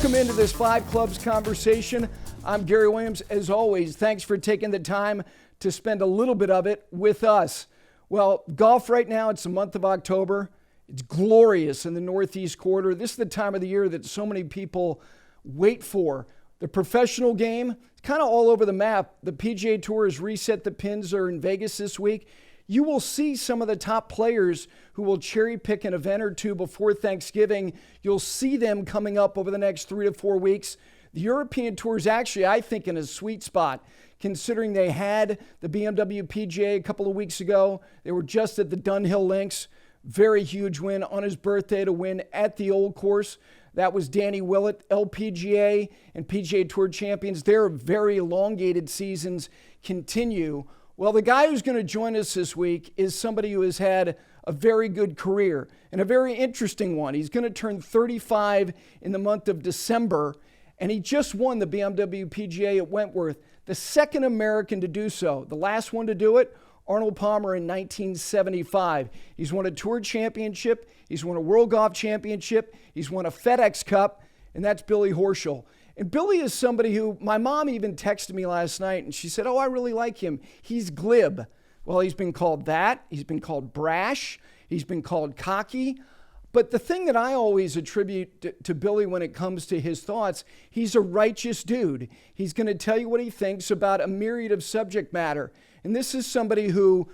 Welcome into this Five Clubs conversation. I'm Gary Williams. As always, thanks for taking the time to spend a little bit of it with us. Well, golf right now, it's the month of October. It's glorious in the Northeast quarter. This is the time of the year that so many people wait for. The professional game, it's kind of all over the map. The PGA Tour has reset the pins. Are in Vegas this week. You will see some of the top players who will cherry pick an event or two before Thanksgiving. You'll see them coming up over the next 3 to 4 weeks. The European Tour is actually, I think, in a sweet spot, considering they had the BMW PGA a couple of weeks ago. They were just at the Dunhill Links. Very huge win on his birthday to win at the Old Course. That was Danny Willett, LPGA and PGA Tour champions. Their very elongated seasons continue. Well, the guy who's going to join us this week is somebody who has had a very good career and a very interesting one. He's going to turn 35 in the month of December, and he just won the BMW PGA at Wentworth, the second American to do so. The last one to do it, Arnold Palmer in 1975. He's won a Tour Championship. He's won a World Golf Championship. He's won a FedEx Cup, and that's Billy Horschel. And Billy is somebody who, my mom even texted me last night, and she said, oh, I really like him. He's glib. Well, he's been called that. He's been called brash. He's been called cocky. But the thing that I always attribute to Billy when it comes to his thoughts, he's a righteous dude. He's going to tell you what he thinks about a myriad of subject matter. And this is somebody who,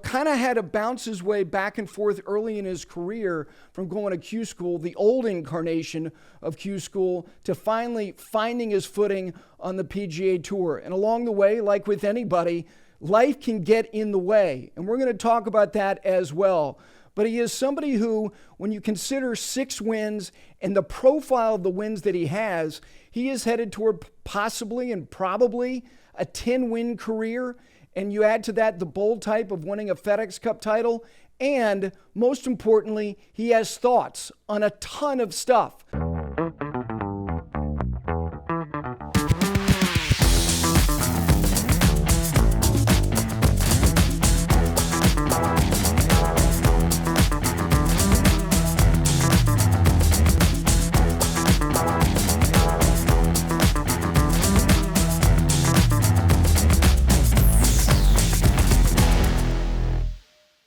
kind of had to bounce his way back and forth early in his career from going to Q School, the old incarnation of Q School, to finally finding his footing on the PGA Tour. And along the way, like with anybody, life can get in the way. And we're going to talk about that as well. But he is somebody who, when you consider 6 wins and the profile of the wins that he is headed toward possibly and probably a 10-win career. And you add to that the bold type of winning a FedEx Cup title. And most importantly, he has thoughts on a ton of stuff.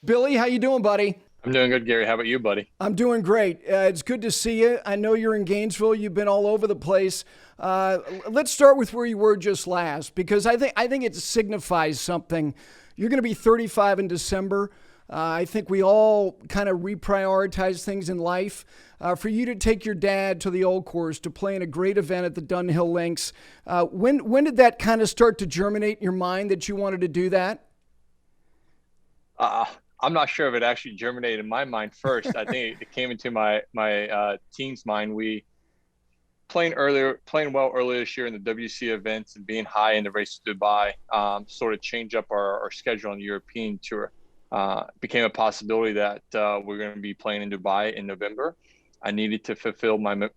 Billy, how you doing, buddy? I'm doing good, Gary. How about you, buddy? I'm doing great. It's good to see you. I know you're in Gainesville. You've been all over the place. Let's start with where you were just last, because I think it signifies something. You're going to be 35 in December. I think we all kind of reprioritize things in life. For you to take your dad to the Old Course to play in a great event at the Dunhill Links, when did that kind of start to germinate in your mind that you wanted to do that? I'm not sure if it actually germinated in my mind first. I think it came into my team's mind. We playing well earlier this year in the WC events and being high in the race to Dubai, sort of change up our schedule on the European Tour. Became a possibility that we're going to be playing in Dubai in November. I needed to fulfill my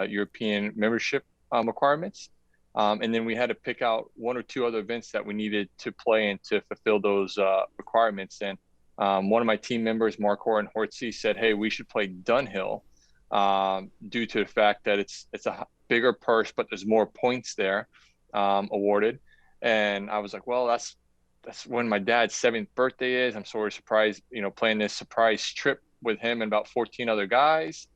European membership requirements. And then we had to pick out 1 or 2 other events that we needed to play in to fulfill those requirements. And one of my team members, Mark Horton-Hortsey, said, hey, we should play Dunhill due to the fact that it's a bigger purse, but there's more points there awarded. And I was like, well, that's when my dad's 7th birthday is. I'm sort of surprised, playing this surprise trip with him and about 14 other guys.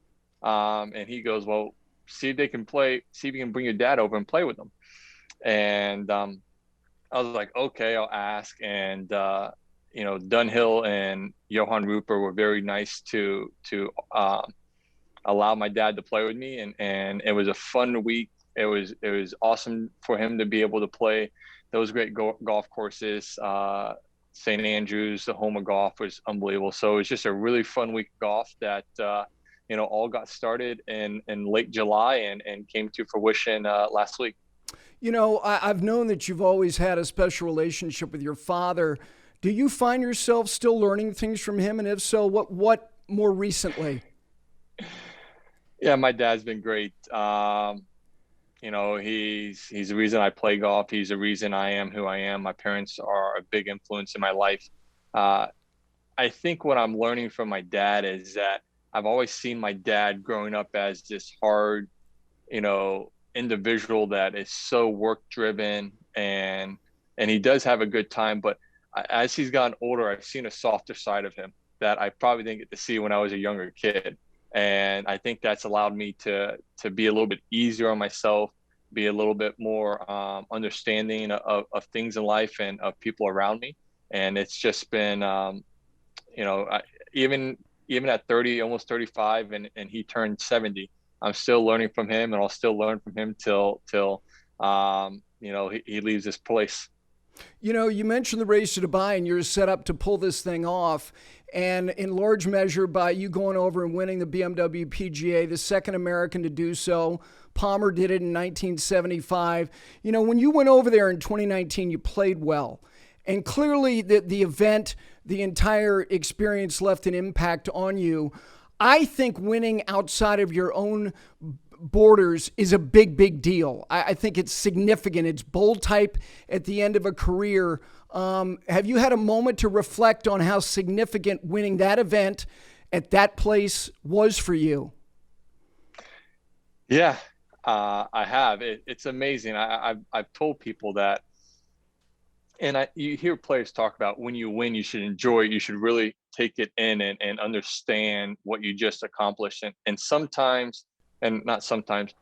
And he goes, well, see if you can bring your dad over and play with them. And I was like, okay, I'll ask. And, Dunhill and Johan Rupert were very nice to allow my dad to play with me. And it was a fun week. It was awesome for him to be able to play those great golf courses. St. Andrews, the home of golf, was unbelievable. So it was just a really fun week of golf that, all got started in late July and came to fruition last week. I've known that you've always had a special relationship with your father. Do you find yourself still learning things from him? And if so, what more recently? Yeah, my dad's been great. He's the reason I play golf. He's the reason I am who I am. My parents are a big influence in my life. I think what I'm learning from my dad is that I've always seen my dad growing up as this hard individual that is so work driven, and he does have a good time. But as he's gotten older, I've seen a softer side of him that I probably didn't get to see when I was a younger kid. And I think that's allowed me to be a little bit easier on myself, be a little bit more understanding of things in life and of people around me. And it's just been, even at 30, almost 35, and he turned 70, I'm still learning from him, and I'll still learn from him till he leaves this place. You mentioned the race to Dubai, and you're set up to pull this thing off. And in large measure, by you going over and winning the BMW PGA, the second American to do so. Palmer did it in 1975. When you went over there in 2019, you played well. And clearly, the event, the entire experience left an impact on you. I think winning outside of your own borders is a big, big deal. I think it's significant. It's bold type at the end of a career. Have you had a moment to reflect on how significant winning that event at that place was for you? Yeah, I have. It's amazing. I've told people that, and you hear players talk about when you win, you should enjoy it. You should really take it in and understand what you just accomplished. And sometimes, and not sometimes,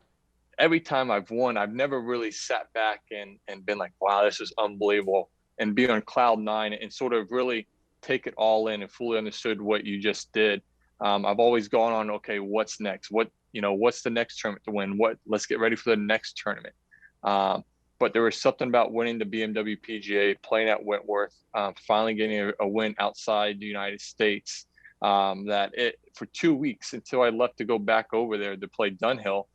every time I've won, I've never really sat back and been like, wow, this is unbelievable, and be on cloud nine and sort of really take it all in and fully understood what you just did. I've always gone on, okay, what's next? What's the next tournament to win? Let's get ready for the next tournament. But there was something about winning the BMW PGA, playing at Wentworth, finally getting a win outside the United States, that for 2 weeks until I left to go back over there to play Dunhill,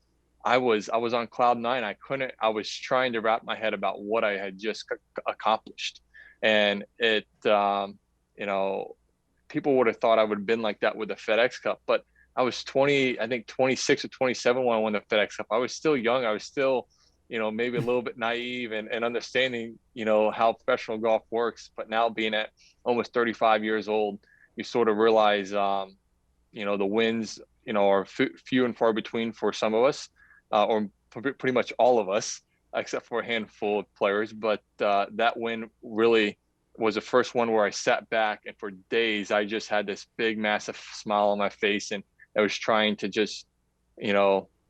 I was on cloud nine. I was trying to wrap my head about what I had just accomplished. And people would have thought I would have been like that with the FedEx Cup, but I was 20, I think 26 or 27 when I won the FedEx Cup. I was still young. I was still, maybe a little bit naive and understanding, how professional golf works. But now being at almost 35 years old, you sort of realize, the wins, are few and far between for some of us, or pretty much all of us, except for a handful of players. But that win really was the first one where I sat back, and for days I just had this big, massive smile on my face, and I was trying to just,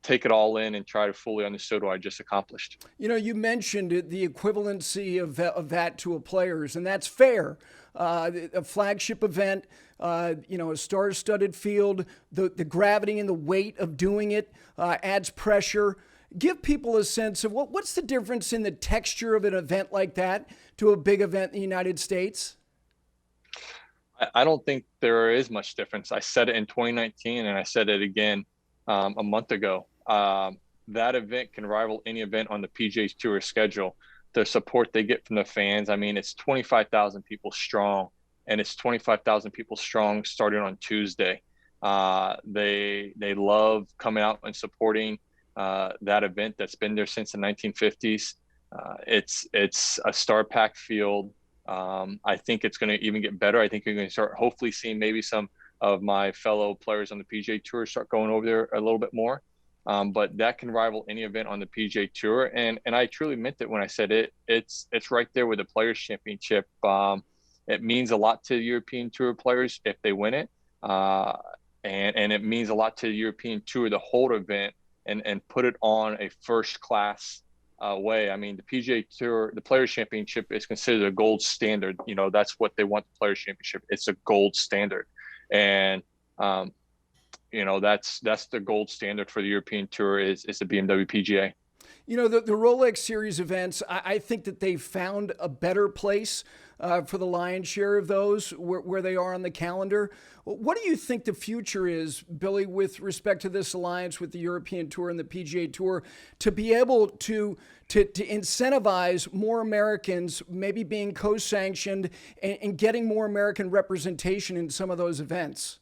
take it all in and try to fully understand what I just accomplished. You mentioned the equivalency of that to a player's, and that's fair. A flagship event, a star-studded field, the gravity and the weight of doing it adds pressure. Give people a sense of what's the difference in the texture of an event like that to a big event in the United States? I don't think there is much difference. I said it in 2019, and I said it again a month ago. That event can rival any event on the PGA Tour schedule. The support they get from the fans, I mean, it's 25,000 people strong, and it's 25,000 people strong starting on Tuesday. They love coming out and supporting that event that's been there since the 1950s. It's a star-packed field. I think it's going to even get better. I think you're going to start hopefully seeing maybe some of my fellow players on the PGA Tour start going over there a little bit more. But that can rival any event on the PGA Tour, and I truly meant it when I said it. It's right there with the Players Championship. It means a lot to European Tour players if they win it, and it means a lot to the European Tour to hold an event and put it on a first class way. I mean, the PGA Tour, the Players Championship is considered a gold standard. That's what they want, the Players Championship. It's a gold standard, and that's the gold standard for the European Tour is the BMW PGA. The Rolex Series events, I think that they've found a better place for the lion's share of those where they are on the calendar. What do you think the future is, Billy, with respect to this alliance with the European Tour and the PGA Tour, to be able to incentivize more Americans maybe being co-sanctioned and getting more American representation in some of those events?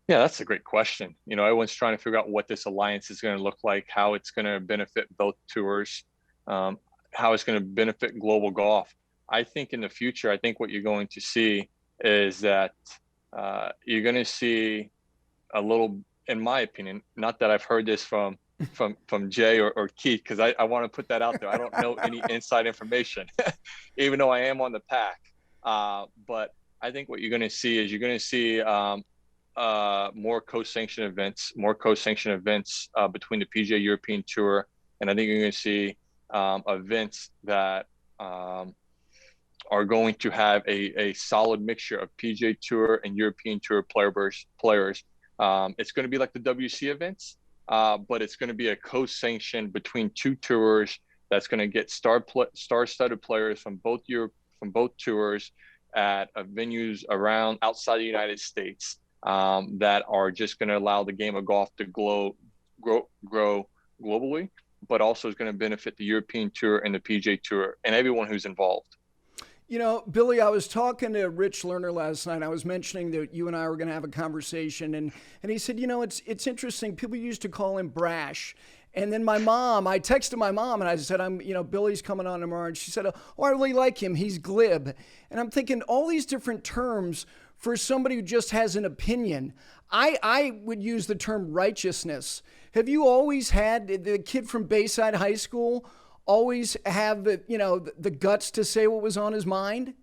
Yeah, that's a great question. Everyone's trying to figure out what this alliance is going to look like, how it's going to benefit both tours, how it's going to benefit global golf. I think in the future, I think what you're going to see is that you're going to see a little, in my opinion, not that I've heard this from from Jay or Keith, because I want to put that out there. I don't know any inside information, even though I am on the pack. But I think what you're going to see is more co-sanctioned events, between the PGA European Tour, and I think you're going to see events that are going to have a solid mixture of PGA Tour and European Tour players. It's going to be like the WC events, but it's going to be a co-sanction between two tours that's going to get star-studded players from both tours at venues around outside the United States, that are just going to allow the game of golf to grow globally, but also is going to benefit the European Tour and the PGA Tour and everyone who's involved. You know, Billy, I was talking to Rich Lerner last night. I was mentioning that you and I were going to have a conversation, and he said, you know, it's interesting. People used to call him brash. And then I texted my mom and I said, Billy's coming on tomorrow. And she said, oh, I really like him. He's glib. And I'm thinking all these different terms for somebody who just has an opinion. I would use the term righteousness. Have you always had the kid from Bayside High School always have the guts to say what was on his mind?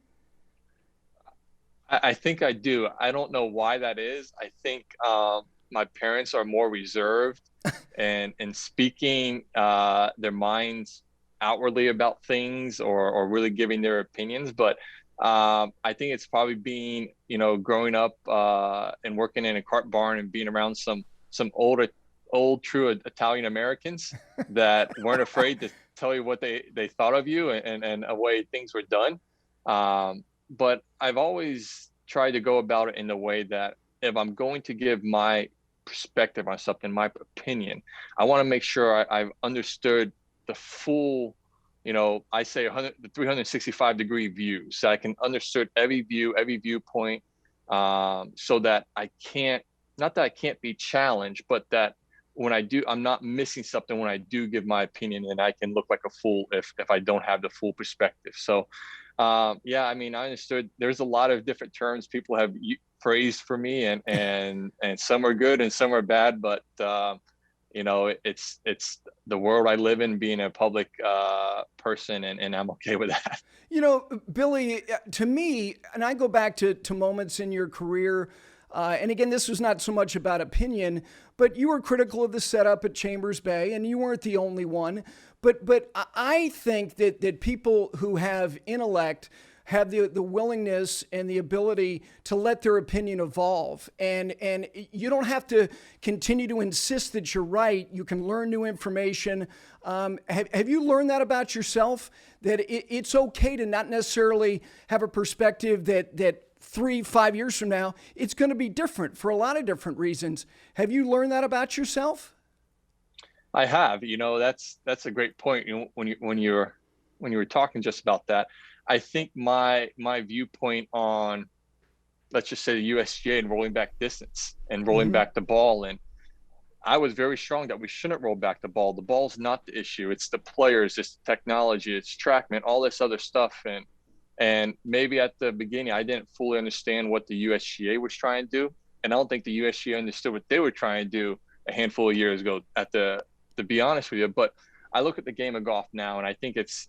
I think I do. I don't know why that is. I think my parents are more reserved and speaking their minds outwardly about things, or really giving their opinions. But I think it's probably being, growing up and working in a cart barn and being around some old true Italian Americans that weren't afraid to tell you what they thought of you and a way things were done. But I've always tried to go about it in the way that if I'm going to give my perspective on something, my opinion, I want to make sure I've understood the full, I say the 365-degree view, so I can understand every viewpoint, so that not that I can't be challenged, but that when I do, I'm not missing something when I do give my opinion, and I can look like a fool if I don't have the full perspective. So, I understood there's a lot of different terms people have praised for me, and some are good and some are bad, but it's the world I live in, being a public person, and I'm okay with that. Billy, to me, and I go back to moments in your career, and again, this was not so much about opinion, but you were critical of the setup at Chambers Bay, and you weren't the only one. But I think that people who have intellect have the willingness and the ability to let their opinion evolve. And you don't have to continue to insist that you're right. You can learn new information. Have you learned that about yourself? That it's okay to not necessarily have a perspective that 3-5 years from now, it's going to be different for a lot of different reasons. Have you learned that about yourself? I have. That's a great point. When you were talking just about that, I think my viewpoint on, let's just say, the USGA and rolling back distance and rolling back the ball, and I was very strong that we shouldn't roll back the ball. The ball's not the issue. It's the players, it's the technology, it's TrackMan, all this other stuff. And maybe at the beginning, I didn't fully understand what the USGA was trying to do. And I don't think the USGA understood what they were trying to do a handful of years ago, to be honest with you. But I look at the game of golf now, and I think it's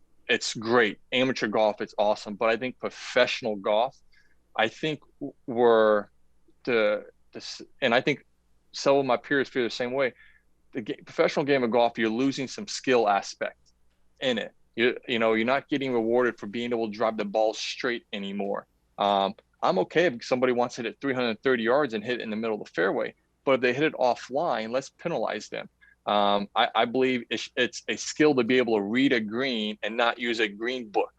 great. Amateur golf, it's awesome. But I think professional golf, I think and I think some of my peers feel the same way. Professional game of golf, you're losing some skill aspect in it. You're not getting rewarded for being able to drive the ball straight anymore. I'm okay if somebody wants to hit it 330 yards and hit it in the middle of the fairway, but if they hit it offline, let's penalize them. I believe it's a skill to be able to read a green and not use a green book.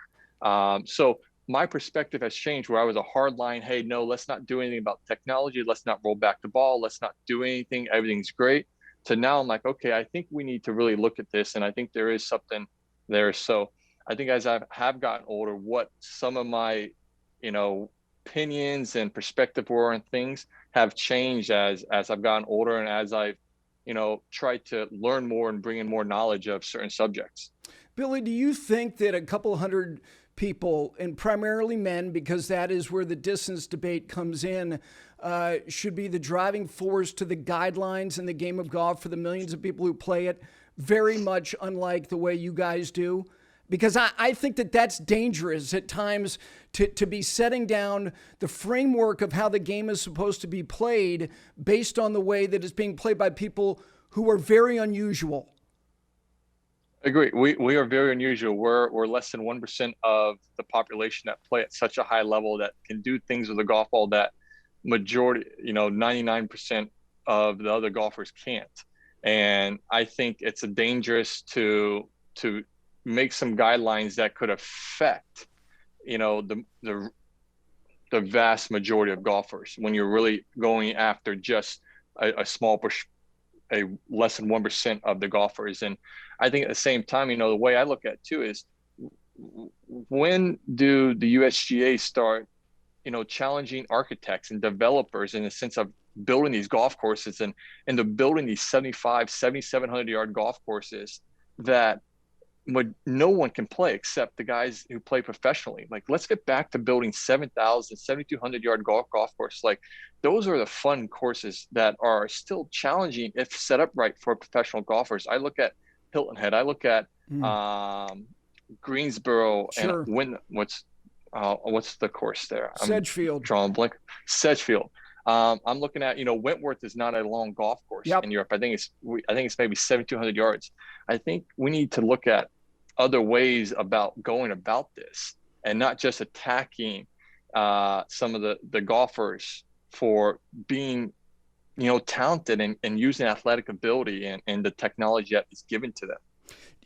So my perspective has changed, where I was a hard line, hey, no, let's not do anything about technology. Let's not roll back the ball. Let's not do anything. Everything's great. To now I'm like, okay, I think we need to really look at this. And I think there is something there. So I think as I have gotten older, what some of my, opinions and perspective were on things have changed as I've gotten older, and as I've, tried to learn more and bring in more knowledge of certain subjects. Billy, do you think that a couple hundred people, and primarily men, because that is where the distance debate comes in, should be the driving force to the guidelines in the game of golf for the millions of people who play it, very much unlike the way you guys do? Because I think that that's dangerous at times to be setting down the framework of how the game is supposed to be played based on the way that it's being played by people who are very unusual. I agree. We are very unusual. We're less than 1% of the population that play at such a high level that can do things with a golf ball that majority, 99% of the other golfers can't. And I think it's a dangerous to make some guidelines that could affect, the vast majority of golfers when you're really going after just a small a less than 1% of the golfers. And I think at the same time, the way I look at it too is, when do the USGA start, challenging architects and developers in the sense of building these golf courses and they're building these 7,700 yard golf courses that no one can play except the guys who play professionally. Like, let's get back to building 7,000, 7,200 yard golf course. Like, those are the fun courses that are still challenging if set up right for professional golfers. I look at Hilton Head. I look at Greensboro. Sure. And what's the course there? Sedgefield. Drawing blank. Sedgefield. I'm looking at, Wentworth is not a long golf course in Europe. I think it's maybe 7,200 yards. I think we need to look at other ways about going about this and not just attacking some of the golfers for being, talented and using athletic ability and the technology that is given to them.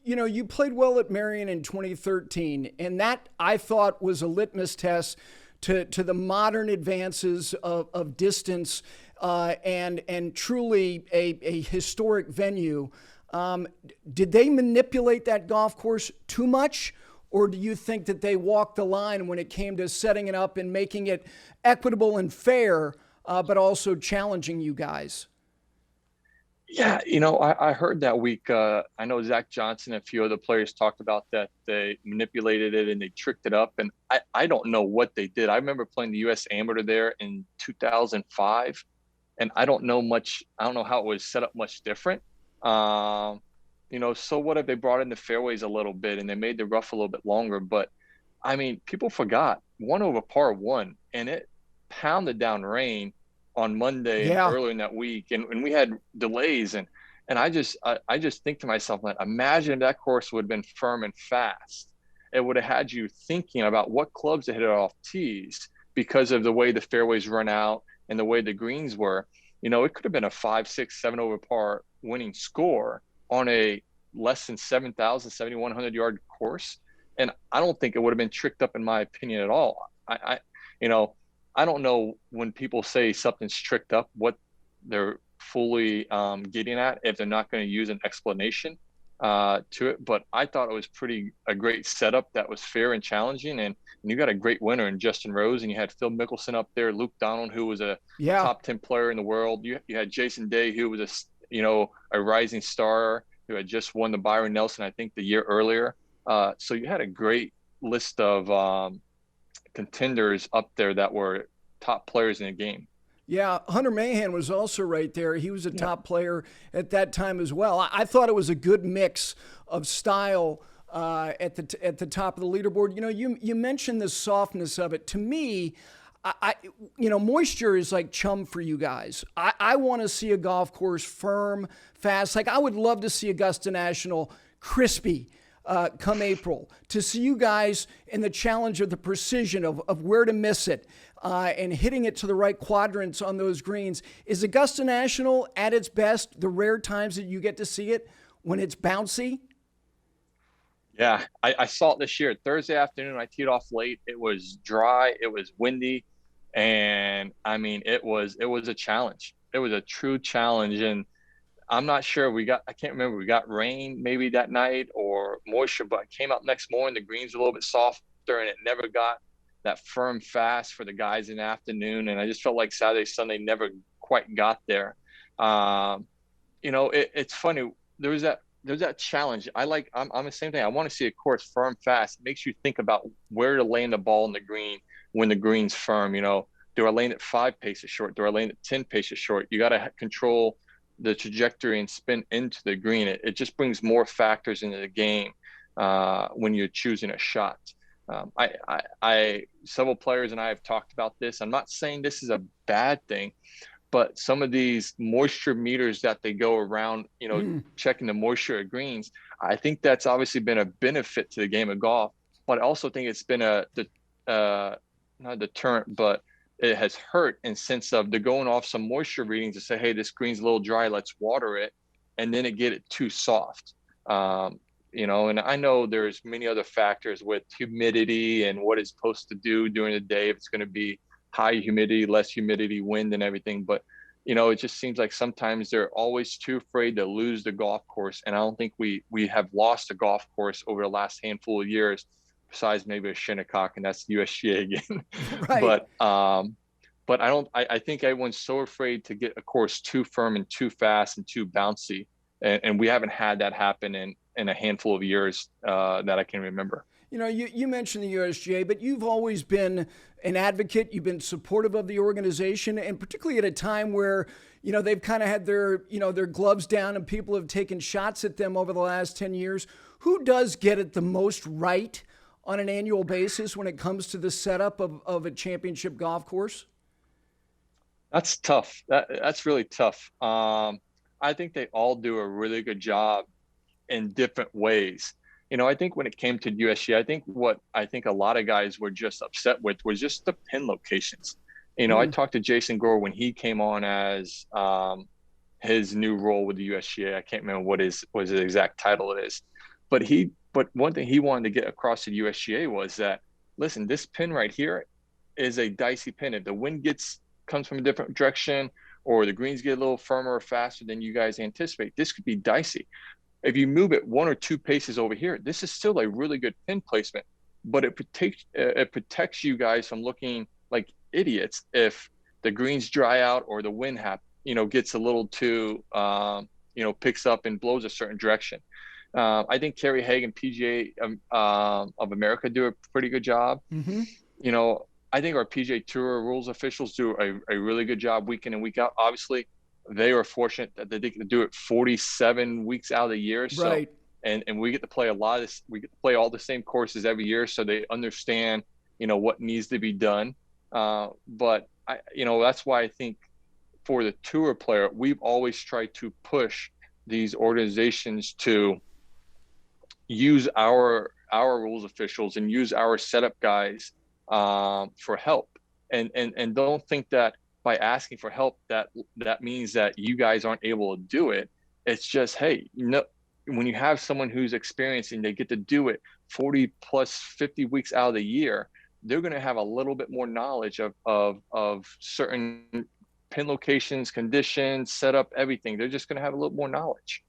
You played well at Marion in 2013, and that I thought was a litmus test to the modern advances of distance and truly a historic venue. Did they manipulate that golf course too much, or do you think that they walked the line when it came to setting it up and making it equitable and fair, but also challenging you guys? Yeah, I heard that week. I know Zach Johnson and a few other players talked about that. They manipulated it and they tricked it up. And I don't know what they did. I remember playing the U.S. Amateur there in 2005. And I don't know how it was set up much different. So what if they brought in the fairways a little bit and they made the rough a little bit longer? But, I mean, people forgot 1 over par 1, and it pounded down rain on Monday and earlier in that week, and we had delays, and I just think to myself, like, imagine if that course would have been firm and fast. It would have had you thinking about what clubs to hit it off tees because of the way the fairways run out and the way the greens were. It could have been a 5, 6, 7 over par winning score on a less than 7,000, 7,100 yard course, and I don't think it would have been tricked up, in my opinion, at all. I don't know when people say something's tricked up, what they're fully getting at, if they're not going to use an explanation to it. But I thought it was a great setup that was fair and challenging. And you got a great winner in Justin Rose, and you had Phil Mickelson up there, Luke Donald, who was a top 10 player in the world. You had Jason Day, who was a rising star, who had just won the Byron Nelson, I think, the year earlier. So you had a great list of contenders up there that were top players in the game. Yeah, Hunter Mahan was also right there. He was a top player at that time as well. I thought it was a good mix of style at the top of the leaderboard. You mentioned the softness of it. To me, moisture is like chum for you guys. I want to see a golf course firm, fast. Like, I would love to see Augusta National crispy come April, to see you guys in the challenge of the precision of where to miss it and hitting it to the right quadrants on those greens. Is Augusta National at its best the rare times that you get to see it when it's bouncy? Yeah, I saw it this year. Thursday afternoon, I teed off late. It was dry. It was windy. And, I mean, it was a challenge. It was a true challenge. And I'm not sure I can't remember, we got rain maybe that night or moisture, but I came out next morning, the greens were a little bit softer and it never got that firm fast for the guys in the afternoon. And I just felt like Saturday, Sunday never quite got there. It's funny. There's that challenge. I'm the same thing. I want to see a course firm, fast. It makes you think about where to land the ball in the green when the green's firm. Do I lane it 5 paces short? Do I lane it 10 paces short? You got to control the trajectory and spin into the green. It just brings more factors into the game when you're choosing a shot. Several players and I have talked about this. I'm not saying this is a bad thing, but some of these moisture meters that they go around, checking the moisture of greens, I think that's obviously been a benefit to the game of golf. But I also think it's been not a deterrent, but it has hurt in sense of they're going off some moisture readings to say, hey, this green's a little dry, let's water it, and then it get it too soft. And I know there's many other factors with humidity and what it's supposed to do during the day, if it's going to be high humidity, less humidity, wind and everything. But, it just seems like sometimes they're always too afraid to lose the golf course. And I don't think we have lost a golf course over the last handful of years, besides maybe a Shinnecock, and that's the USGA again. Right. But I think everyone's so afraid to get a course too firm and too fast and too bouncy. And we haven't had that happen in a handful of years that I can remember. You mentioned the USGA, but you've always been an advocate. You've been supportive of the organization, and particularly at a time where, they've kind of had their gloves down and people have taken shots at them over the last 10 years. Who does get it the most right on an annual basis when it comes to the setup of a championship golf course? That's tough. That's really tough. I think they all do a really good job in different ways. I think when it came to USGA, I think a lot of guys were just upset with was just the pin locations. I talked to Jason Gore when he came on as his new role with the USGA. I can't remember what his exact title it is, but one thing he wanted to get across to the USGA was that, listen, this pin right here is a dicey pin. If the wind comes from a different direction, or the greens get a little firmer or faster than you guys anticipate, this could be dicey. If you move it 1 or 2 paces over here, this is still a really good pin placement, but it protects you guys from looking like idiots if the greens dry out or the wind gets a little too picks up and blows a certain direction. I think Kerry Hagan, PGA of America, do a pretty good job. Mm-hmm. I think our PGA Tour rules officials do a really good job week in and week out. Obviously, they are fortunate that they get to do it 47 weeks out of the year. So, right. And we get to play a lot of this. We get to play all the same courses every year, so they understand, what needs to be done. But that's why I think for the tour player, we've always tried to push these organizations to use our rules officials and use our setup guys for help, and don't think that by asking for help that means that you guys aren't able to do it. It's just, hey, when you have someone who's experienced and they get to do it 40 plus 50 weeks out of the year, they're going to have a little bit more knowledge of certain pin locations, conditions, setup, everything. They're just going to have a little more knowledge.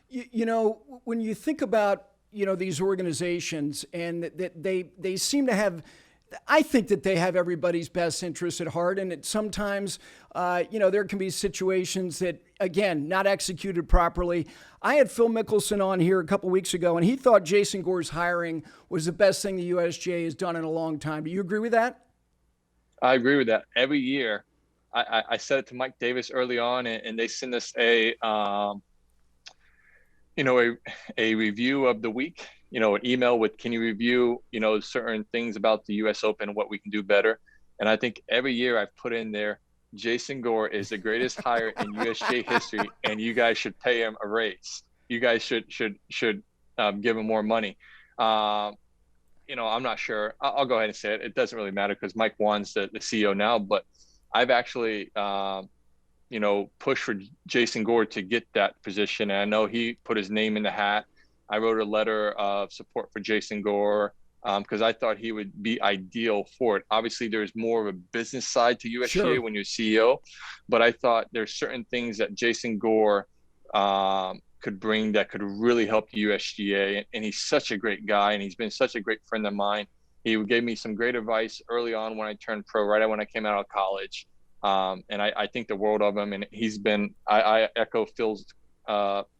When you think about these organizations, and that they seem to have, I think that they have everybody's best interest at heart. And sometimes, there can be situations that, again, not executed properly. I had Phil Mickelson on here a couple weeks ago, and he thought Jason Gore's hiring was the best thing the USGA has done in a long time. Do you agree with that? I agree with that. Every year, I said it to Mike Davis early on, and they send us a review of the week. An email with, can you review, certain things about the U.S. Open and what we can do better. And I think every year I've put in there, Jason Gore is the greatest hire in USGA history, and you guys should pay him a raise. You guys should give him more money. I'm not sure. I'll go ahead and say it. It doesn't really matter because Mike Wan's the CEO now, but I've actually, pushed for Jason Gore to get that position. And I know he put his name in the hat. I wrote a letter of support for Jason Gore because I thought he would be ideal for it. Obviously, there's more of a business side to USGA Sure. when you're CEO, but I thought there's certain things that Jason Gore could bring that could really help the USGA. And he's such a great guy, and he's been such a great friend of mine. He gave me some great advice early on when I turned pro, right when I came out of college. And I think the world of him, and he's been, I echo Phil's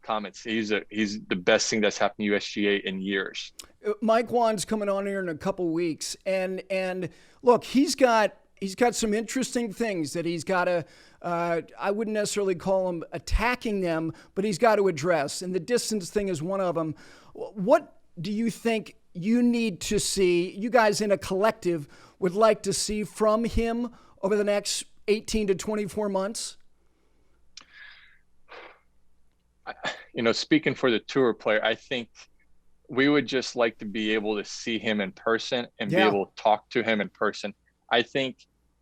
comments. He's the best thing that's happened to USGA in years. Mike Wan's coming on here in a couple weeks, and look, he's got he's got some interesting things that he's got to, I wouldn't necessarily call him attacking them, but he's got to address. And the distance thing is one of them. What do you think you need to see, you guys in a collective would like to see from him over the next 18 to 24 months? Speaking for the tour player, I think we would just like to be able to see him in person and be able to talk to him in person. I think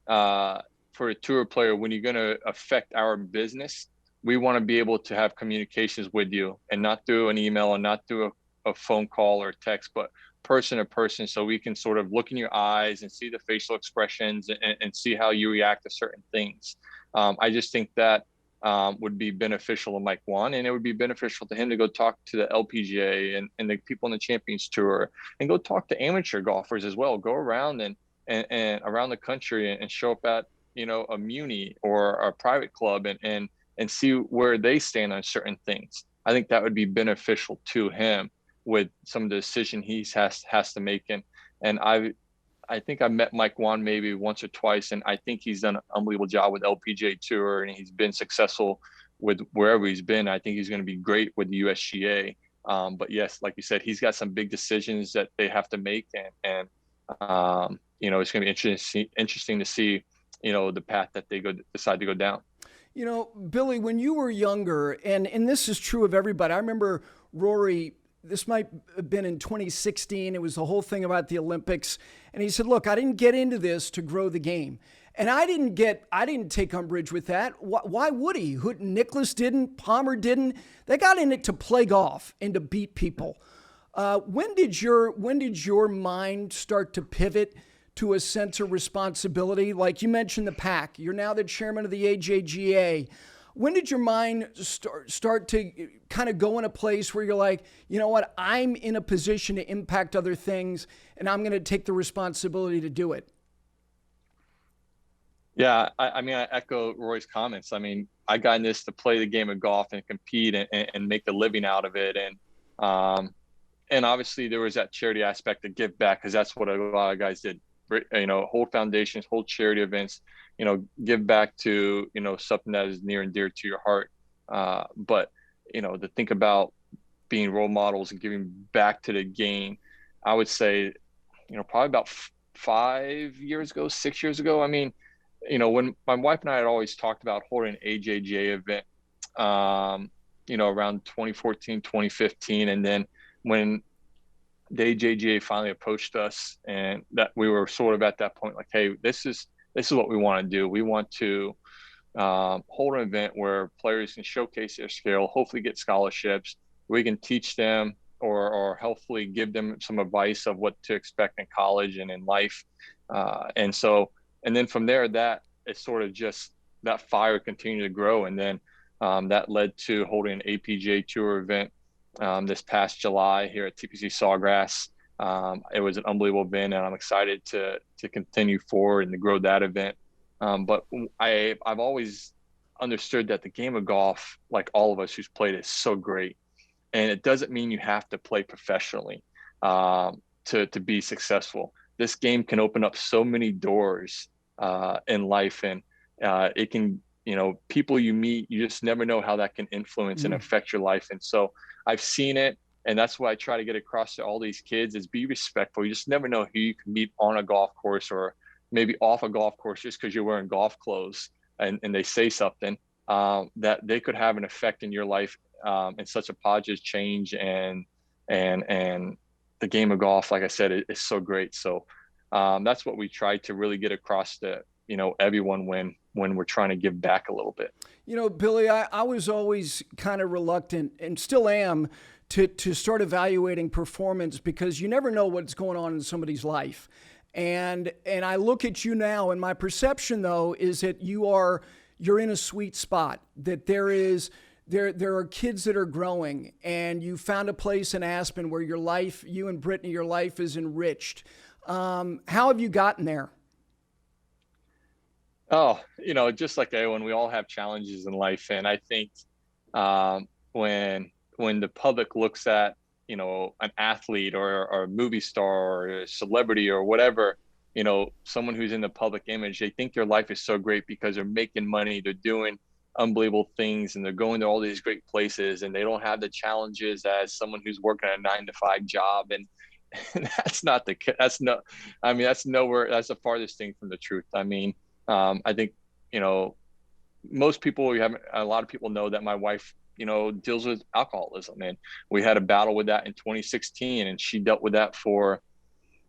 for a tour player, when you're going to affect our business, we want to be able to have communications with you and not through an email and not through a phone call or text, but person to person, so we can sort of look in your eyes and see the facial expressions and see how you react to certain things. I just think that would be beneficial to Mike Whan, and it would be beneficial to him to go talk to the LPGA and the people on the Champions Tour, and go talk to amateur golfers as well. Go around and around the country and show up at a Muni or a private club and see where they stand on certain things. I think that would be beneficial to him with some of the decision he has to make. And I think I met Mike Whan maybe once or twice, and I think he's done an unbelievable job with LPGA Tour, and he's been successful with wherever he's been. I think he's going to be great with the USGA. But yes, like you said, he's got some big decisions that they have to make, and it's going to be interesting to see, the path that they decide to go down. Billy, when you were younger, and this is true of everybody, I remember Rory, this might have been in 2016. It was the whole thing about the Olympics. And he said, look, I didn't get into this to grow the game. And I didn't take umbrage with that. Why would he? Nicklaus didn't, Palmer didn't. They got in it to play golf and to beat people. When did your mind start to pivot to a sense of responsibility? Like you mentioned the PAC. You're now the chairman of the AJGA. When did your mind start to kind of go in a place where you're like, you know what, I'm in a position to impact other things, and I'm going to take the responsibility to do it? Yeah, I echo Roy's comments. I got in this to play the game of golf and compete and make a living out of it. And obviously there was that charity aspect to give back, because that's what a lot of guys did. Hold foundations, hold charity events, give back to, something that is near and dear to your heart. But, to think about being role models and giving back to the game, I would say, probably about 6 years ago. When my wife and I had always talked about holding an AJGA event, around 2014, 2015. And then when the AJGA finally approached us, and that we were sort of at that point, like, hey, this is what we want to do. We want to hold an event where players can showcase their skill, hopefully get scholarships. We can teach them or hopefully give them some advice of what to expect in college and in life. And then from there, that it's sort of just that fire continued to grow. And then that led to holding an APGA Tour event this past July here at TPC Sawgrass. It was an unbelievable event, and I'm excited to continue forward and to grow that event. But I've always understood that the game of golf, like all of us who's played it, is so great. And it doesn't mean you have to play professionally to be successful. This game can open up so many doors in life, and it can, people you meet, you just never know how that can influence and affect your life. And so I've seen it, and that's what I try to get across to all these kids is be respectful. You just never know who you can meet on a golf course or maybe off a golf course just because you're wearing golf clothes and they say something that they could have an effect in your life in such a positive change. And the game of golf, like I said, is so great. So that's what we try to really get across to, everyone when we're trying to give back a little bit. Billy, I was always kind of reluctant, and still am, to start evaluating performance, because you never know what's going on in somebody's life. And I look at you now, and my perception though is that you're in a sweet spot, that there are kids that are growing, and you found a place in Aspen where your life, you and Brittany, your life is enriched. How have you gotten there? Oh, just like everyone, we all have challenges in life. And I think when the public looks at, an athlete or a movie star or a celebrity or whatever, someone who's in the public image, they think their life is so great because they're making money, they're doing unbelievable things, and they're going to all these great places, and they don't have the challenges as someone who's working a 9 to 5 job. And that's not the that's no I mean, that's nowhere, that's the farthest thing from the truth. I mean, I think, most people, a lot of people know that my wife, deals with alcoholism, and we had a battle with that in 2016, and she dealt with that for,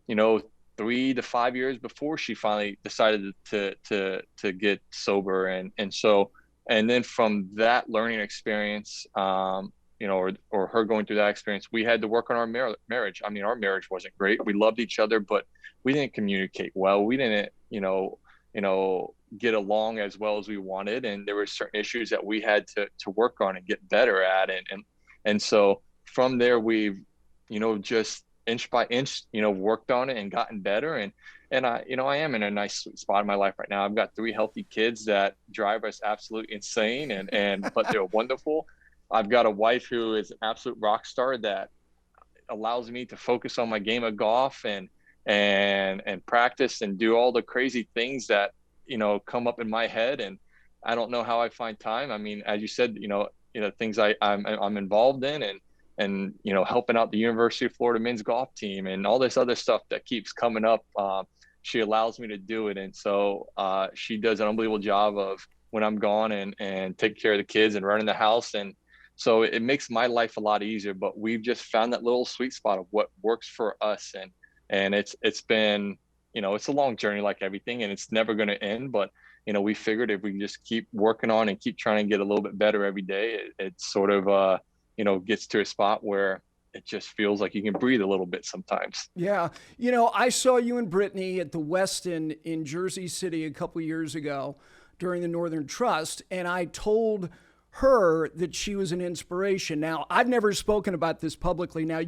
you know 3 to 5 years before she finally decided to get sober. And then from that learning experience, or her going through that experience, we had to work on our marriage. I mean, our marriage wasn't great. We loved each other, but we didn't communicate well. We didn't, get along as well as we wanted. And there were certain issues that we had to work on and get better at. And so from there, we've, just inch by inch, worked on it and gotten better. And I am in a nice sweet spot in my life right now. I've got 3 healthy kids that drive us absolutely insane, but they're wonderful. I've got a wife who is an absolute rock star that allows me to focus on my game of golf and practice and do all the crazy things that, come up in my head. And I don't know how I find time. I mean, as you said, things I'm involved in, and helping out the University of Florida men's golf team and all this other stuff that keeps coming up. She allows me to do it. And so she does an unbelievable job of, when I'm gone, and take care of the kids and running the house. And so it makes my life a lot easier. But we've just found that little sweet spot of what works for us. And it's been, it's a long journey like everything, and it's never going to end. But, we figured if we can just keep working on and keep trying to get a little bit better every day, it sort of, gets to a spot where it just feels like you can breathe a little bit sometimes. Yeah. I saw you and Brittany at the Westin in Jersey City a couple years ago during the Northern Trust, and I told her that she was an inspiration. Now, I've never spoken about this publicly. Now,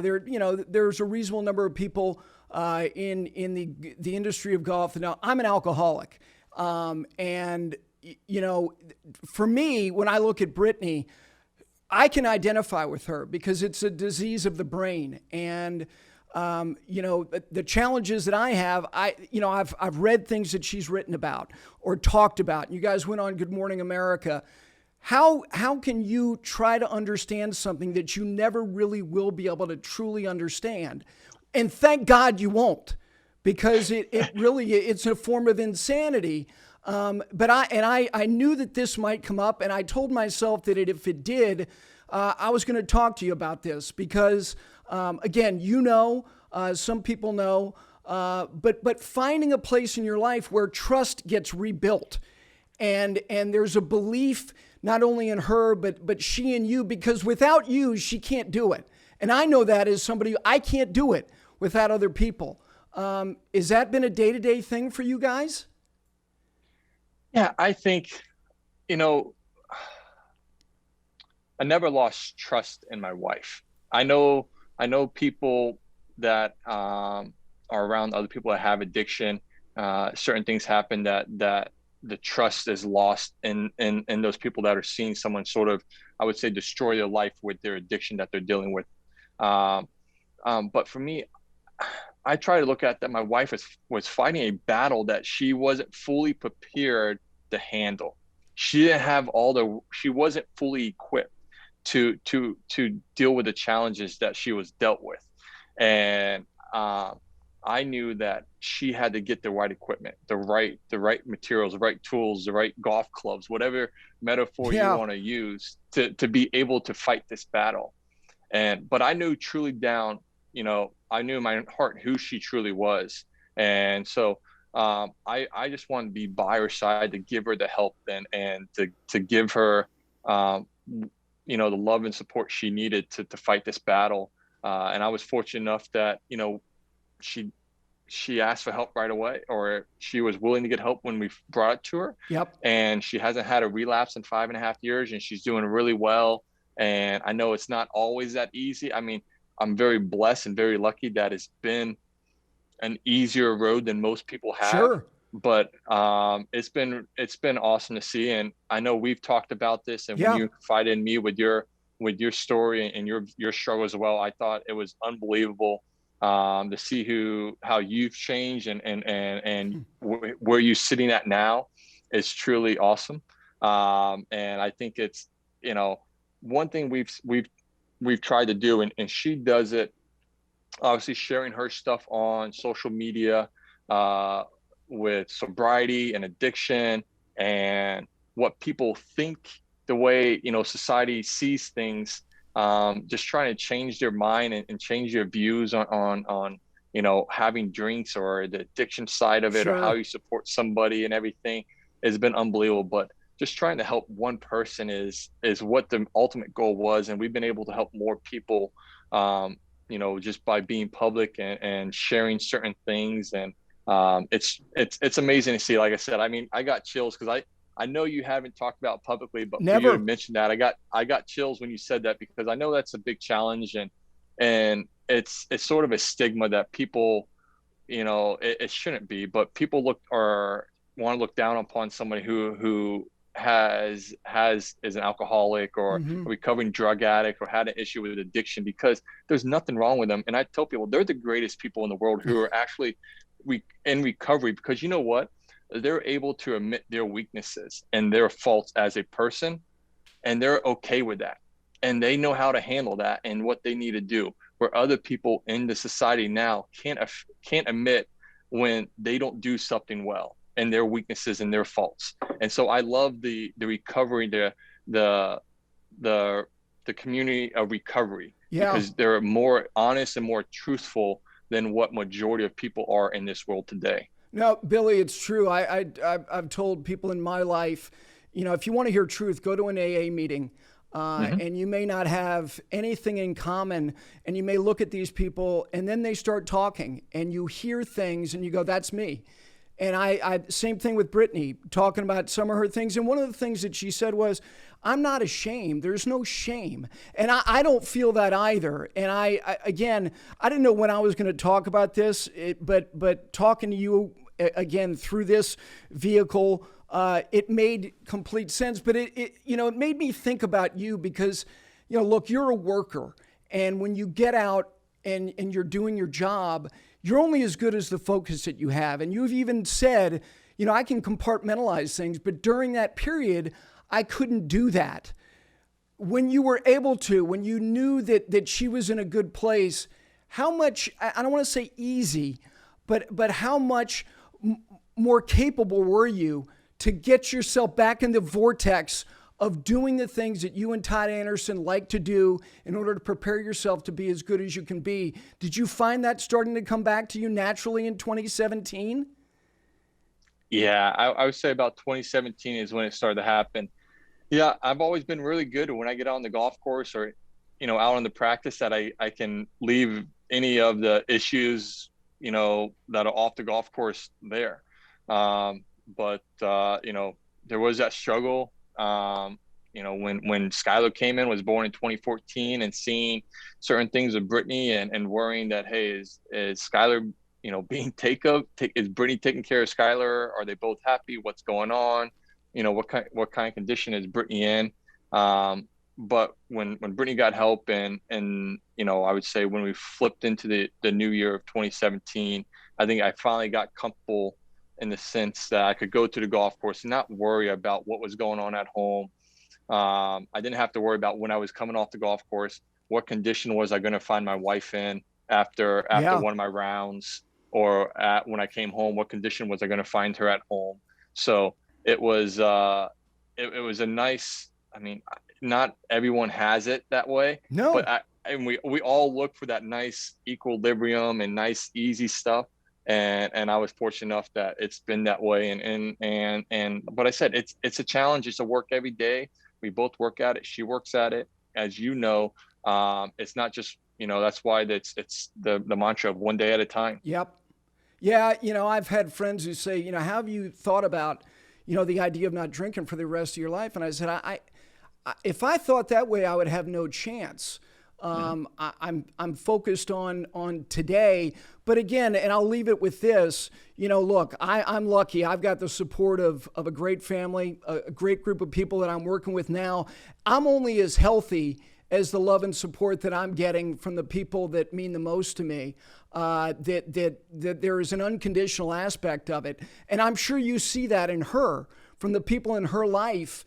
there's a reasonable number of people in the industry of golf. Now, I'm an alcoholic, and for me, when I look at Brittany, I can identify with her because it's a disease of the brain. And, the challenges that I have, I've read things that she's written about or talked about. You guys went on Good Morning America. How can you try to understand something that you never really will be able to truly understand? And thank God you won't, because it's a form of insanity. But I knew that this might come up, and I told myself that if it did, I was going to talk to you about this because, again, some people know, but finding a place in your life where trust gets rebuilt, and there's a belief not only in her, but she in you, because without you, she can't do it. And I know that as somebody, I can't do it without other people. Has that been a day-to-day thing for you guys? Yeah, I think, I never lost trust in my wife. I know people that are around other people that have addiction. Certain things happen that the trust is lost in those people that are seeing someone sort of, I would say, destroy their life with their addiction that they're dealing with. But for me, I try to look at that my wife was fighting a battle that she wasn't fully prepared to handle. She wasn't fully equipped to deal with the challenges that she was dealt with. And I knew that she had to get the right equipment, the right materials, the right tools, the right golf clubs, whatever metaphor you want to use to be able to fight this battle. But I knew truly down, I knew in my heart who she truly was. And so I just wanted to be by her side to give her the help and to give her, the love and support she needed to fight this battle. And I was fortunate enough that, she asked for help right away, or she was willing to get help when we brought it to her. Yep. And she hasn't had a relapse in 5.5 years, and she's doing really well. And I know it's not always that easy. I mean, I'm very blessed and very lucky that it's been an easier road than most people have. Sure. But it's been awesome to see. And I know we've talked about this, and when you confided in me with your story and your struggle as well, I thought it was unbelievable to see how you've changed and where you're sitting at now is truly awesome. And I think it's, one thing we've tried to do, and she does it, obviously sharing her stuff on social media, with sobriety and addiction and what people think, the way, society sees things, just trying to change their mind and change their views on having drinks or the addiction side of it, or how Sure. you support somebody and everything has been unbelievable. But just trying to help one person is what the ultimate goal was. And we've been able to help more people, just by being public and sharing certain things. And it's amazing to see. Like I said, I mean, I got chills because I know you haven't talked about publicly, but for you to Never. mention that, I got chills when you said that, because I know that's a big challenge. And it's sort of a stigma that people, it shouldn't be, but people want to look down upon somebody who is an alcoholic or a Hmm. recovering drug addict or had an issue with addiction, because there's nothing wrong with them. And I tell people they're the greatest people in the world who are actually in recovery, because you know what? They're able to admit their weaknesses and their faults as a person, and they're okay with that. And they know how to handle that and what they need to do, where other people in the society now can't admit when they don't do something well and their weaknesses and their faults. And so I love the recovery, the the community of recovery, Yeah. because they're more honest and more truthful than what majority of people are in this world today. No, Billy, it's true. I've told people in my life, if you want to hear truth, go to an AA meeting. Mm-hmm. And you may not have anything in common, and you may look at these people, and then they start talking, and you hear things, and you go, "That's me." And I same thing with Brittany, talking about some of her things. And one of the things that she said was, "I'm not ashamed. There's no shame." And I don't feel that either. And again, I didn't know when I was going to talk about this, but talking to you again through this vehicle, it made complete sense. But it made me think about you because, look, you're a worker. And when you get out and you're doing your job, you're only as good as the focus that you have. And you've even said, I can compartmentalize things, but during that period, I couldn't do that. When you were able to, when you knew that she was in a good place, how much, I don't want to say easy, but how much more capable were you to get yourself back in the vortex of doing the things that you and Todd Anderson like to do in order to prepare yourself to be as good as you can be? Did you find that starting to come back to you naturally in 2017? Yeah, I would say about 2017 is when it started to happen. Yeah, I've always been really good when I get on the golf course or, out on the practice, that I can leave any of the issues, that are off the golf course there. But there was that struggle. When Skylar came in, was born in 2014, and seeing certain things with Brittany and worrying that, hey, is Skylar, is Brittany taking care of Skylar? Are they both happy? What's going on? What kind of condition is Brittany in? But when Brittany got help and I would say when we flipped into the new year of 2017, I think I finally got comfortable in the sense that I could go to the golf course and not worry about what was going on at home. I didn't have to worry about when I was coming off the golf course, what condition was I going to find my wife in after Yeah. one of my rounds, or when I came home, what condition was I going to find her at home? So it was it was a nice, I mean, not everyone has it that way, No. but we all look for that nice equilibrium and nice easy stuff. And I was fortunate enough that it's been that way. And but I said, it's a challenge. It's a work every day. We both work at it. She works at it, as you know. It's not just, that's why it's the mantra of one day at a time. Yep. Yeah, I've had friends who say, how have you thought about, the idea of not drinking for the rest of your life? And I said, I if I thought that way, I would have no chance. I'm focused on today, but again, and I'll leave it with this. Look, I'm lucky. I've got the support of a great family, a great group of people that I'm working with now. I'm only as healthy as the love and support that I'm getting from the people that mean the most to me. That there is an unconditional aspect of it, and I'm sure you see that in her, from the people in her life.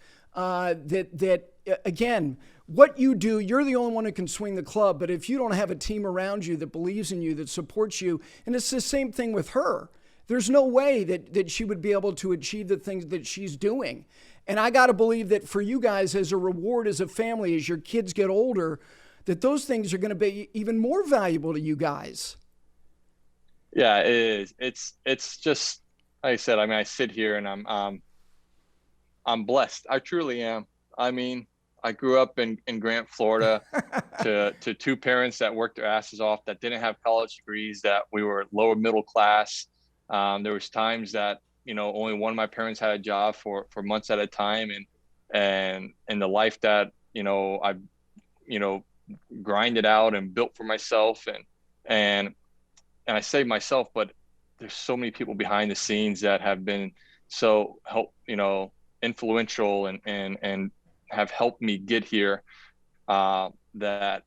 Again, what you do, you're the only one who can swing the club. But if you don't have a team around you that believes in you, that supports you, and it's the same thing with her. There's no way that she would be able to achieve the things that she's doing. And I got to believe that for you guys, as a reward, as a family, as your kids get older, that those things are going to be even more valuable to you guys. Yeah, it is. It's just, like I said, I mean, I sit here and I'm blessed. I truly am. I mean, I grew up in Grant, Florida, to two parents that worked their asses off, that didn't have college degrees, that we were lower middle class. There was times that, only one of my parents had a job for months at a time, and the life that, I've, grinded out and built for myself. And I say myself, but there's so many people behind the scenes that have been so influential and have helped me get here, that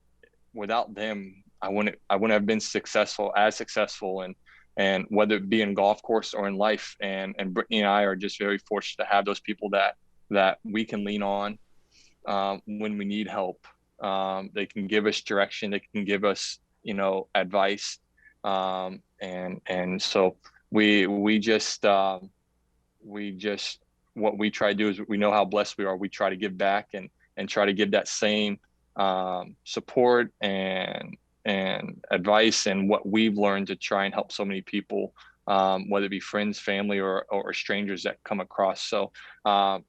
without them, I wouldn't have been successful, and whether it be in golf course or in life. And Brittany and I are just very fortunate to have those people that we can lean on when we need help. They can give us direction. They can give us, advice. And so we just what we try to do is, we know how blessed we are. We try to give back and try to give that same support and advice and what we've learned to try and help so many people, whether it be friends, family, or strangers that come across. So, I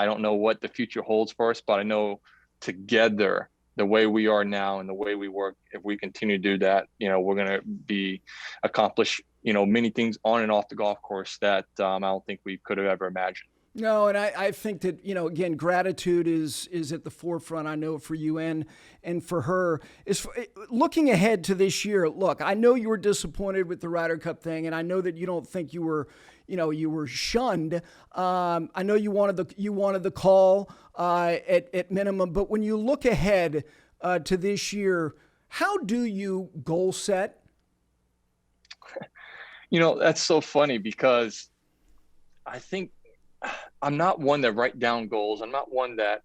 don't know what the future holds for us, but I know together, the way we are now and the way we work, if we continue to do that, we're going to accomplish, many things on and off the golf course that I don't think we could have ever imagined. No, and I think that, again, gratitude is at the forefront, I know, for you and for her. Looking ahead to this year, look, I know you were disappointed with the Ryder Cup thing, and I know that you don't think you were shunned. I know you wanted the call at minimum, but when you look ahead to this year, how do you goal set? That's so funny, because I think I'm not one that write down goals. I'm not one that,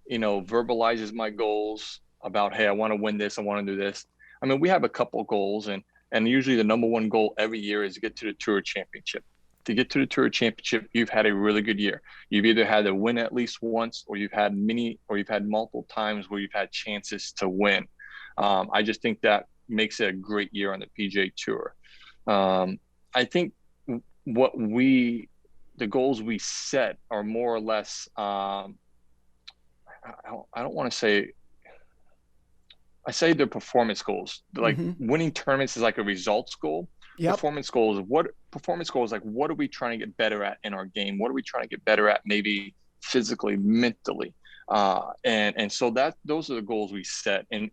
verbalizes my goals about, hey, I want to win this, I want to do this. I mean, we have a couple goals, and usually the number one goal every year is to get to the Tour Championship. To get to the Tour Championship, you've had a really good year. You've either had to win at least once, or you've had multiple times where you've had chances to win. I just think that makes it a great year on the PGA Tour. I think the goals we set are more or less, I don't want to say, I say they're performance goals. Like, winning tournaments is like a results goal. Yep. Performance goals like, what are we trying to get better at in our game? What are we trying to get better at, maybe physically, mentally? And so those are the goals we set. And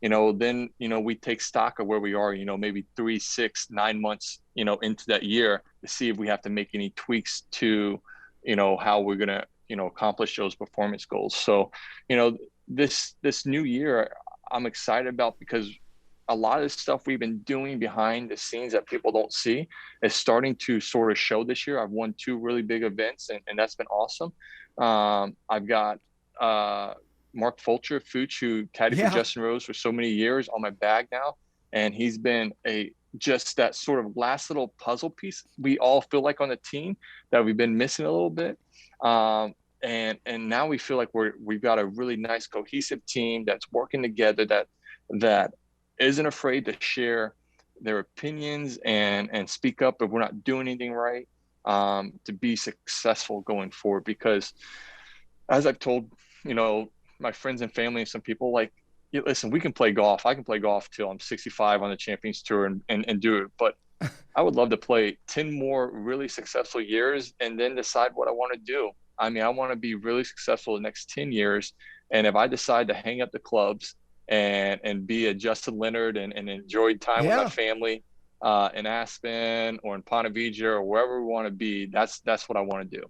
then, we take stock of where we are, maybe 3, 6, 9 months, into that year, to see if we have to make any tweaks to, how we're going to, accomplish those performance goals. So, this new year, I'm excited about, because a lot of the stuff we've been doing behind the scenes that people don't see is starting to sort of show this year. I've won 2 really big events, and that's been awesome. I've got Mark Fulcher, Fooch, who caddied for Justin Rose for so many years, on my bag now. And he's been just that sort of last little puzzle piece we all feel like on the team that we've been missing a little bit. And now we feel like we've got a really nice cohesive team that's working together, that isn't afraid to share their opinions and speak up if we're not doing anything right, to be successful going forward. Because as I've told, my friends and family and some people, like, listen, we can play golf. I can play golf till I'm 65 on the Champions Tour and do it. But I would love to play 10 more really successful years and then decide what I want to do. I mean, I want to be really successful the next 10 years. And if I decide to hang up the clubs and be a Justin Leonard and enjoy time with my family in Aspen or in Ponte Vedra or wherever we want to be, that's what I want to do.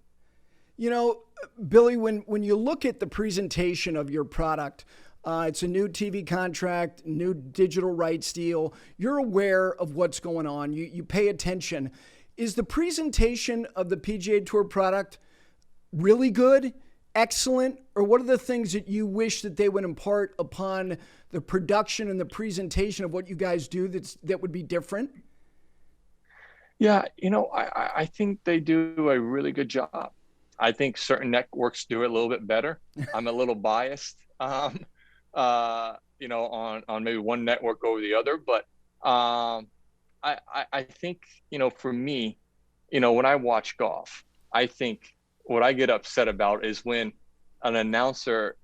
You know, Billy, when you look at the presentation of your product, it's a new TV contract, new digital rights deal. You're aware of what's going on. You pay attention. Is the presentation of the PGA Tour product really good, excellent, or what are the things that you wish that they would impart upon the production and the presentation of what you guys do that would be different? Yeah, I think they do a really good job. I think certain networks do it a little bit better. I'm a little biased, on maybe one network over the other, but I think, for me, when I watch golf, I think what I get upset about is when an announcer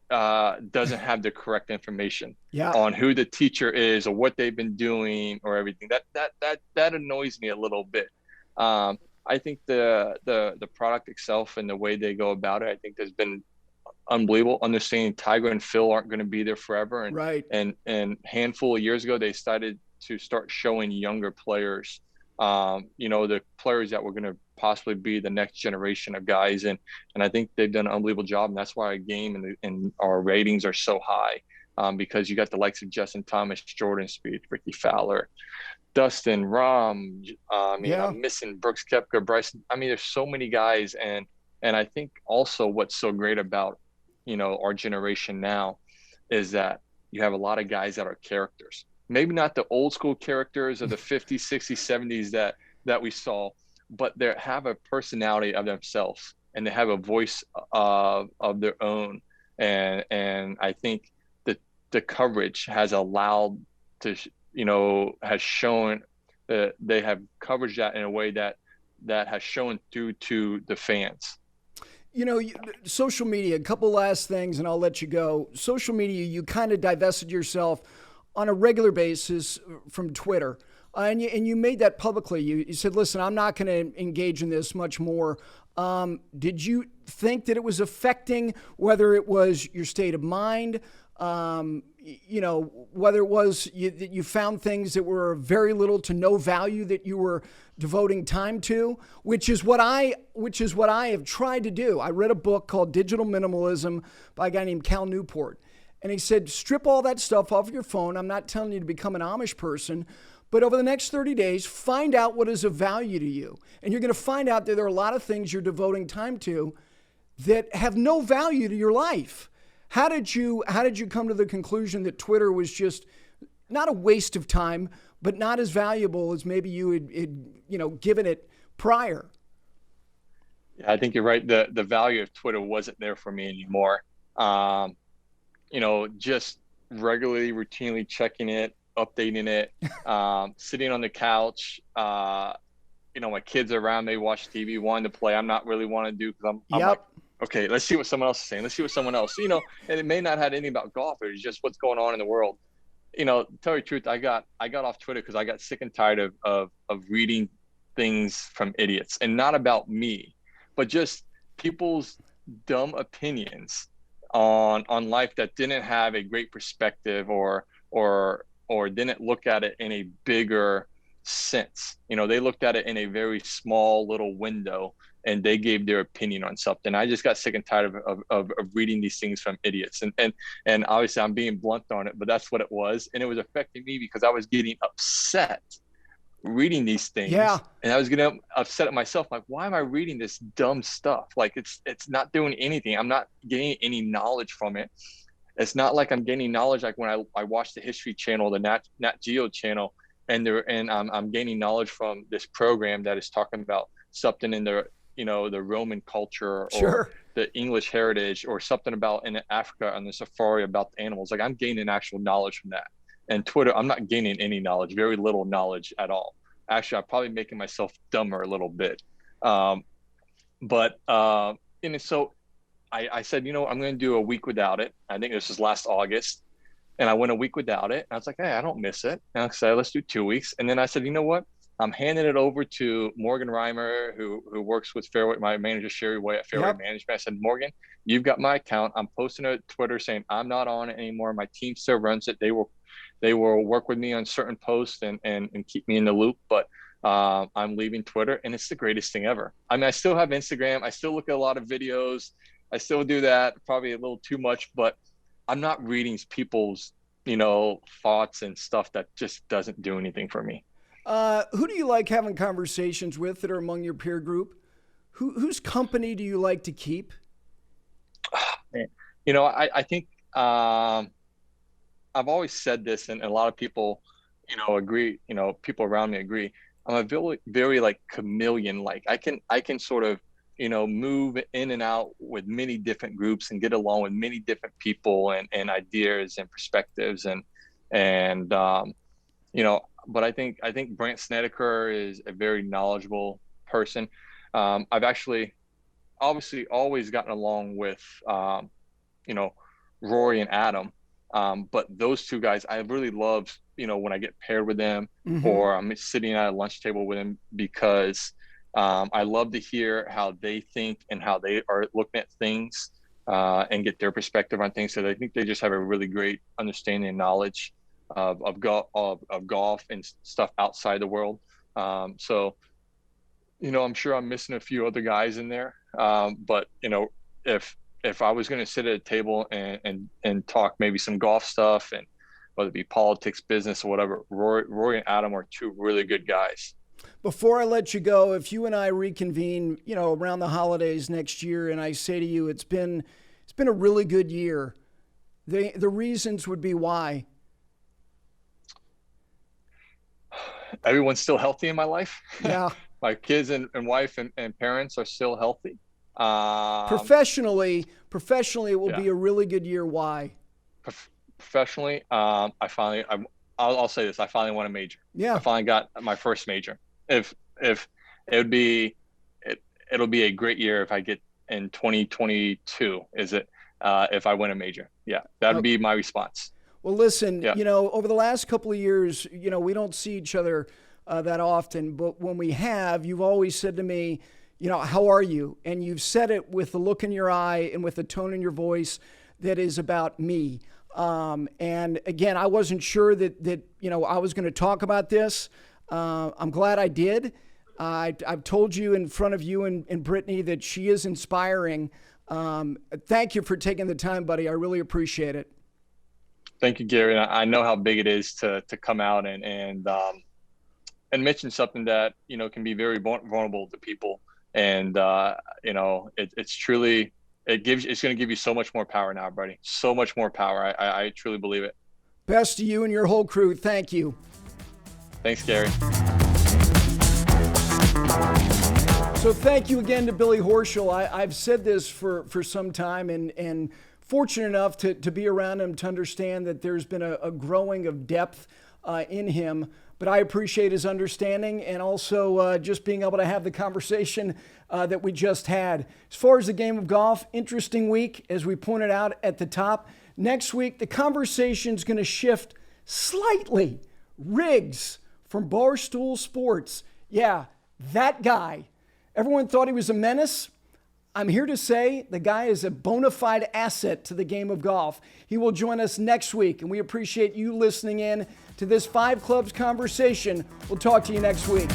doesn't have the correct information Yeah. on who the teacher is or what they've been doing or everything. That annoys me a little bit. I think the product itself and the way they go about it, I think has been unbelievable. Understanding Tiger and Phil aren't going to be there forever, Right. and handful of years ago they started to start showing younger players, the players that were going to possibly be the next generation of guys, and I think they've done an unbelievable job, and that's why our game and our ratings are so high, because you got the likes of Justin Thomas, Jordan Spieth, Ricky Fowler, Dustin, Rahm. Yeah. I'm missing Brooks Koepka, Bryson. There's so many guys, and I think also what's so great about our generation now is that you have a lot of guys that are characters. Maybe not the old school characters of the 50s, 60s, 70s that we saw, but they have a personality of themselves and they have a voice of their own. And I think that the coverage has allowed to, has shown that they have coverage that in a way that has shown through to the fans. Social media, a couple last things and I'll let you go. Social media, you kind of divested yourself on a regular basis from Twitter. And you made that publicly. You said, listen, I'm not going to engage in this much more. Did you think that it was affecting whether it was your state of mind, whether it was that you found things that were very little to no value that you were devoting time to, which is what I have tried to do. I read a book called Digital Minimalism by a guy named Cal Newport. And he said, strip all that stuff off your phone. I'm not telling you to become an Amish person, but over the next 30 days, find out what is of value to you. And you're going to find out that there are a lot of things you're devoting time to that have no value to your life. How did you come to the conclusion that Twitter was just not a waste of time, but not as valuable as maybe you had given it prior? Yeah, I think you're right. The value of Twitter wasn't there for me anymore. Just regularly, routinely checking it, updating it, sitting on the couch. My kids are around, they watch TV, wanting to play. I'm not really want to do because I'm like, okay, let's see what someone else is saying. Let's see what someone else, and it may not have anything about golf. It's just what's going on in the world. To tell you the truth, I got off Twitter because I got sick and tired of reading things from idiots, and not about me, but just people's dumb opinions on life that didn't have a great perspective or didn't look at it in a bigger sense. They looked at it in a very small little window and they gave their opinion on something. I just got sick and tired of reading these things from idiots. And obviously I'm being blunt on it, but that's what it was. And it was affecting me because I was getting upset reading these things. Yeah. And I was getting upset at myself. Like, why am I reading this dumb stuff? Like it's not doing anything. I'm not getting any knowledge from it. It's not like I'm gaining knowledge. Like when I watch the History Channel, the Nat Geo channel, and I'm gaining knowledge from this program that is talking about something in the Roman culture or the English heritage or something about in Africa on the safari about the animals. Like I'm gaining actual knowledge from that. And Twitter, I'm not gaining any knowledge, very little knowledge at all. Actually, I'm probably making myself dumber a little bit. So I said, I'm going to do a week without it. I think this was last August. And I went a week without it. I was like, hey, I don't miss it. And I said, let's do 2 weeks. And then I said, you know what? I'm handing it over to Morgan Reimer, who works with Fairway, my manager, Sherry Way at Fairway Management. I said, Morgan, you've got my account. I'm posting it to Twitter saying I'm not on it anymore. My team still runs it. They will work with me on certain posts and keep me in the loop. But I'm leaving Twitter, and it's the greatest thing ever. I mean, I still have Instagram. I still look at a lot of videos. I still do that, probably a little too much, but I'm not reading people's, thoughts and stuff that just doesn't do anything for me. Who do you like having conversations with that are among your peer group? Whose company do you like to keep? I think I've always said this, and a lot of people, agree. People around me agree. I'm a very, very like chameleon. Like I can sort of, move in and out with many different groups and get along with many different people and ideas and perspectives and but I think Brant Snedeker is a very knowledgeable person. I've actually obviously always gotten along with Rory and Adam. But those two guys, I really love, when I get paired with them or I'm sitting at a lunch table with them because I love to hear how they think and how they are looking at things and get their perspective on things. So I think they just have a really great understanding and knowledge of golf and stuff outside the world. So, I'm sure I'm missing a few other guys in there. But if I was going to sit at a table and talk maybe some golf stuff, and whether it be politics, business, or whatever, Rory and Adam are two really good guys. Before I let you go, if you and I reconvene, around the holidays next year, and I say to you, it's been a really good year, the reasons would be why. Everyone's still healthy in my life. Yeah. My kids and wife and parents are still healthy. Professionally, it will be a really good year. Why? Professionally, I'll say this: I finally won a major. Yeah, I finally got my first major. If it'll be a great year if I get in 2022. Is it? If I win a major, yeah, that'd be my response. Well, listen, over the last couple of years, we don't see each other that often, but when we have, you've always said to me, how are you? And you've said it with the look in your eye and with the tone in your voice that is about me. And again, I wasn't sure that I was going to talk about this. I'm glad I did. I've told you in front of you and Brittany that she is inspiring. Thank you for taking the time, buddy. I really appreciate it. Thank you, Gary. I know how big it is to come out and mention something that, can be very vulnerable to people. And, it's truly, it's going to give you so much more power now, buddy. So much more power. I truly believe it. Best to you and your whole crew. Thank you. Thanks, Gary. So thank you again to Billy Horschel. I've said this for some time and fortunate enough to be around him to understand that there's been a growing of depth in him. But I appreciate his understanding and also just being able to have the conversation that we just had. As far as the game of golf, interesting week, as we pointed out at the top. Next week, the conversation's going to shift slightly. Riggs from Barstool Sports. Yeah, that guy. Everyone thought he was a menace. I'm here to say the guy is a bona fide asset to the game of golf. He will join us next week, and we appreciate you listening in to this Five Clubs conversation. We'll talk to you next week.